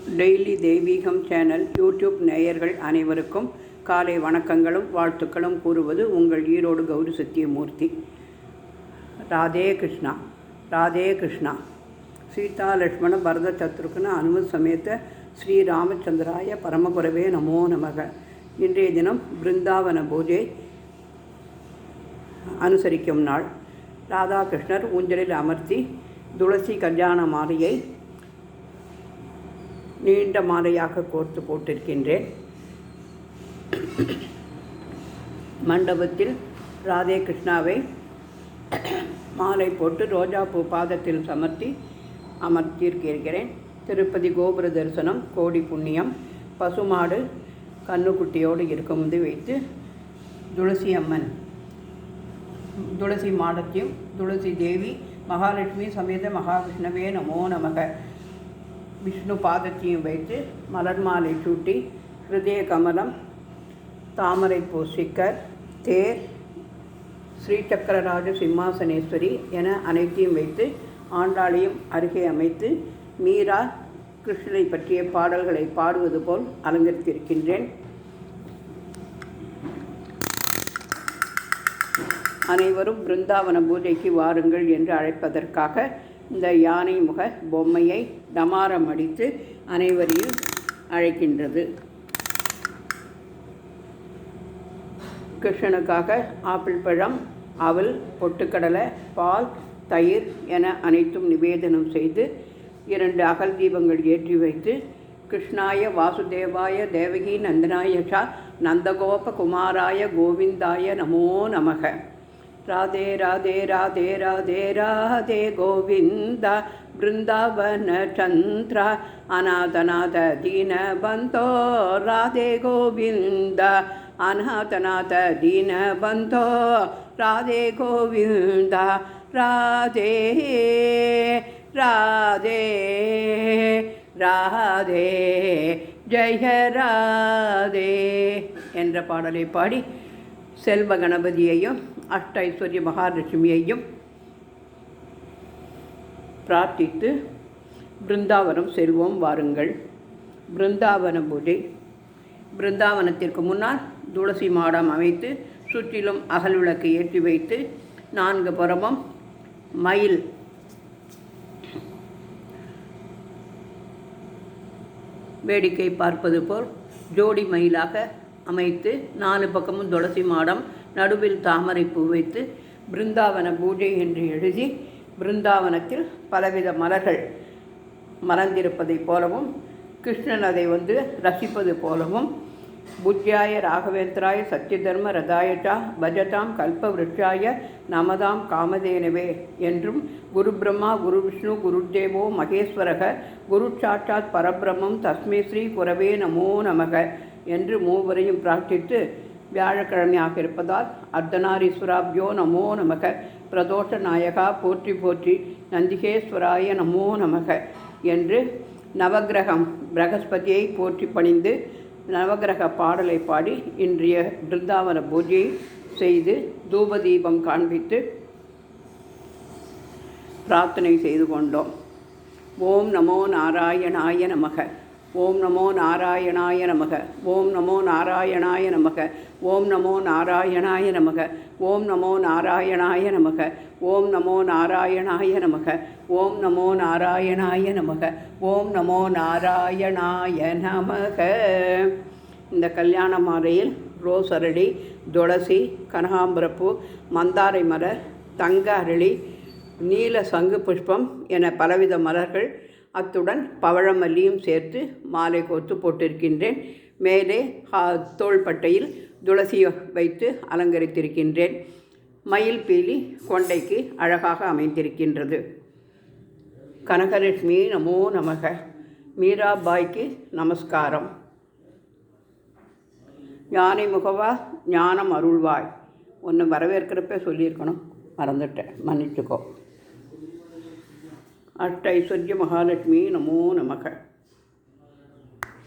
Daily தெய்வீகம் channel YouTube நேயர்கள் அனைவருக்கும் காலை வணக்கங்களும் வாழ்த்துக்களும் கூறுவது உங்கள் ஈரோடு கௌரி சத்தியமூர்த்தி. ராதே கிருஷ்ணா ராதே கிருஷ்ணா. சீதா லக்ஷ்மண பரத சத்ருக்ன அனுமதி சமேத ஸ்ரீ ராமச்சந்திராய பரமகுரவே நமோ நமக. இன்றைய தினம் பிருந்தாவன பூஜை அனுசரிக்கும் நாள். ராதாகிருஷ்ணர் ஊஞ்சலில் அமர்த்தி துளசி கல்யாண மாலையை நீண்ட மாலையாக கோர்த்து போட்டிருக்கின்றேன். மண்டபத்தில் ராதே கிருஷ்ணாவை மாலை போட்டு ரோஜாப்பூ பாதத்தில் அமர்த்தியிருக்கிறேன். திருப்பதி கோபுர தரிசனம் கோடி புண்ணியம். பசுமாடு கண்ணுக்குட்டியோடு இருக்கும்போது வைத்து துளசி அம்மன் துளசி மாடத்தையும் துளசி தேவி மகாலட்சுமி சமேத மகாவிஷ்ணவே நமோ நமக விஷ்ணு பாதத்தையும் வைத்து மலர் மாலை சூட்டி ஹிருதய கமலம், தாமரைப்பூ ஸ்டிக்கர், தேர், ஸ்ரீசக்கரராஜ சிம்மாசனேஸ்வரி என அனைத்தையும் வைத்து ஆண்டாளையும் அருகே அமைத்து மீரா கிருஷ்ணரை பற்றிய பாடல்களை பாடுவது போல் அலங்கரித்திருக்கின்றேன். அனைவரும் பிருந்தாவன பூஜைக்கு வாருங்கள் என்று அழைப்பதற்காக இந்த யானை முக பொம்மையை டமாரம் அடித்து அனைவரையும் அழைக்கின்றது. கிருஷ்ணனுக்காக ஆப்பிள் பழம், அவல், பொட்டுக்கடலை, பால், தயிர் என அனைத்தும் நிவேதனம் செய்து 2 அகல் தீபங்கள் ஏற்றி வைத்து கிருஷ்ணாய வாசுதேவாய தேவகி நந்தனாயஷா நந்தகோப குமாராய கோவிந்தாய நமோ நமக. ராதே ராதே ராதே ராதே ராதே கோவிந்தா பிருந்தாவன சந்திரா அநாதநாத தீன பந்தோ ராதே கோவிந்தா அநாதநாத தீன பந்தோ ராதே கோவிந்தா ராதே ராதே ராதே ஜெய ராதே என்ற பாடலை பாடி செல்வ கணபதியையும் அஷ்ட ஐஸ்வர்ய மகாலட்சுமியையும் பிரார்த்தித்து பிருந்தாவனம் செல்வோம் வாருங்கள். பிருந்தாவன பூஜை. பிருந்தாவனத்திற்கு முன்னால் துளசி மாடம் அமைத்து சுற்றிலும் அகல் விளக்கு ஏற்றி வைத்து 4 புறமும் மயில் வேடிக்கை பார்ப்பது போல் ஜோடி மயிலாக அமைத்து 4 பக்கமும் துளசி மாடம், நடுவில் தாமரைப்பூ வைத்து பிருந்தாவன பூஜை என்று எழுதி பிருந்தாவனத்தில் பலவித மலர்கள் மலர்ந்திருப்பதைப் போலவும் கிருஷ்ணன் அதை ரசிப்பது போலவும் புஜ்யாய ராகவேந்திராய சத்யதர்ம ரதாயட்டா பஜதாம் கல்பவ்ருட்சாய நமதாம் காமதேனவே என்றும் குரு பிரம்மா குரு விஷ்ணு குருதேவோ மகேஸ்வரக குரு சாட்சாத் பரபிரம்மம் தஸ்மை ஸ்ரீ குரவே நமோ நமக என்று மூவரையும் பிரார்த்தித்து வியாழக்கிழமையாக இருப்பதால் அர்த்தநாரீஸ்வராபியோ நமோ நமக, பிரதோஷ நாயகா போற்றி போற்றி, நந்திகேஸ்வராய நமோ நமக என்று நவகிரகம் பிரகஸ்பதியை போற்றி பணிந்து நவகிரக பாடலை பாடி இன்றைய பிருந்தாவன பூஜையை செய்து தூபதீபம் காண்பித்து பிரார்த்தனை செய்து கொண்டோம். ஓம் நமோ நாராயணாய நமக, ஓம் நமோ நாராயணாய நமக, ஓம் நமோ நாராயணாய நமக, ஓம் நமோ நாராயணாய நமக, ஓம் நமோ நாராயணாய நமக, ஓம் நமோ நாராயணாய நமக, ஓம் நமோ நாராயணாய நமக, ஓம் நமோ நாராயணாய நமக. இந்த கல்யாண மாலையில் ரோஸ் அரளி, துளசி, கனகாம்பரப்பூ, மந்தாரை மலர், தங்க அரளி, நீல சங்கு புஷ்பம் என பலவித மலர்கள் அத்துடன் பவழமல்லியும் சேர்த்து மாலை கோர்த்து போட்டிருக்கின்றேன். மேலே தோள்பட்டையில் துளசி வைத்து அலங்கரித்திருக்கின்றேன். மயில் பீலி கொண்டைக்கு அழகாக அமைந்திருக்கின்றது. கனகலட்சுமி நமோ நமக. மீராபாய்க்கு நமஸ்காரம். யானை முகவா ஞானம் அருள்வாய். ஒன்று வரவேற்கிறப்ப சொல்லியிருக்கணும், மறந்துட்டேன், மன்னிச்சுக்கோ. அஷ்ட ஐஸ்வர்ய மகாலட்சுமி நமோ நமக.